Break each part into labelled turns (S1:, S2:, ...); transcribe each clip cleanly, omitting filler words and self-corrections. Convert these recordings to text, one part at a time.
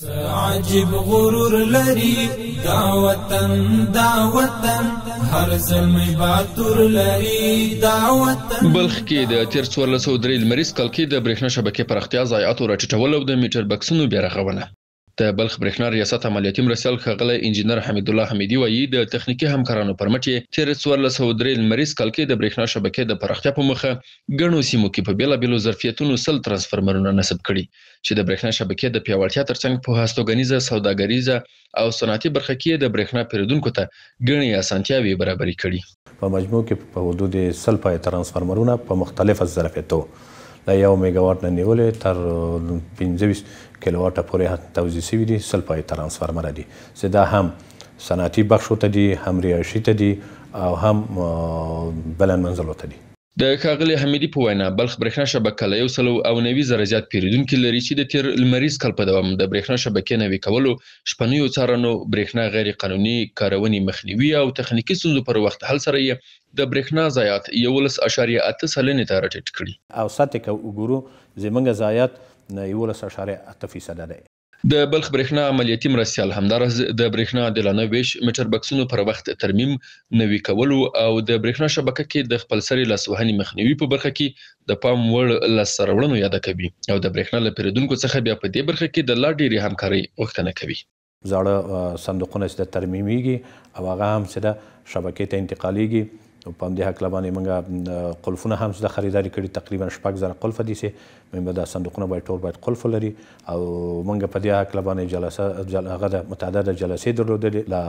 S1: عجیب غرور لري دا وطن هر زلمی باتور لري دا وطن.
S2: بلخ کې د 1403 لمریز کال کې د برېښنا شبکې پراختیا ضایعات او راټیټول او د میټر بکسونو بیا رغونه. د بلخ برېښنا ریاست عملیاتي مرستیال ښاغلی انجینر حمید الله حمیدي وایي د تخنیکي همکارانو پر مټ یې 1403 لمریز کال کې د برېښنا شبکې د پراختیا په مخه ګڼو سیمو کې په بېلابېلو ظرفیتونو 100 ترانسفرمرونه نصب کړي چې د برېښنا شبکې د پیاوړتیا ترڅنګ په هستوګنیزه سوداګریزه او صنعتي برخه کې د برېښنا پیرودونکو ته ګڼې اسانتیاوې برابرې کړي.
S3: په مجموع کې په حدود 100 پای ترانسفرمرونه په مختلفو ظرفیتو له 1 میگاوات نه نیولې تر 25 کیلوواټه پورې توزیع شوي دي. 100 پای ترانسفرمر دي چې دا هم صنعتي بخشو ته دي، هم رهایشي ته دي او هم بلند منزلو ته دي.
S2: د ښاغلي حمیدي په وینا بلخ برېښنا شبکه له 190,000 زیات پیرودونکي لري چې د تیر لمریز کال په دوام د برېښنا شبکې نوي کولو، شپنیو څارنو، برېښنا غیر قانوني کارونې مخنیوي او تخنیکي ستونزو پر وخت حل سره یې د برېښنا ضایعات 11.8 سلنې ته راټیټ کړي.
S3: او سطح که وګورو زموږ ضایعات 11.8% دی.
S2: د بلخ برېښنا عملیاتي مرستیال همداراز د برېښنا عادلانه ویش، میټر بکسونو پر وخت ترمیم، نوي کولو او د برېښنا شبکه کې د خپلسري لاسوهنې مخنیوي په برخه کې د پام وړ لاسته راوړنو یاده کوي او د برېښنا له پیرودونکو څخه بیا په دې برخه کې د لا ډېرې همکارۍ غوښتنه کوي.
S3: زاړه صندوقونه چې د ترمیمیږي او هغه هم چې د شبکې ته انتقالیږي په همدې هکله باندې موږ قلفونه هم د خریداري کړي، تقریبا 6,000 قلفه دي چې موږ دا صندوقونه باید قلف ولري او موږ په دې هکله باندې هغه د متعدده جلسې درلودلې له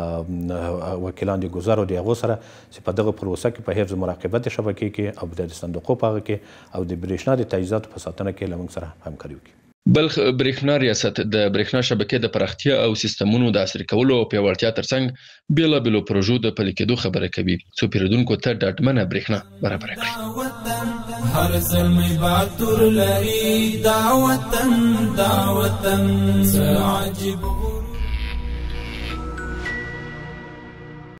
S3: وکیلان د ګذر او د هغو سره چې په دغه پروسه کې په حفظ مراقبت شبکې کې او د صندوقو په هغه کې او د برېښنا د تجهیزاتو په ساتنه کې له موږ سره همکاري وکړي.
S2: بلخ برېښنا ریاست د برېښنا شبکې د پراختیا او سیستمونو د عصري کولو او پیاوړتیا ترڅنګ بېلابېلو پروژو د پلي کېدو خبره کوي څو پیرودونکو ته ډاډمنه برېښنا برابره کړي.
S1: هر زلمی باتور لري دا وطن عجیب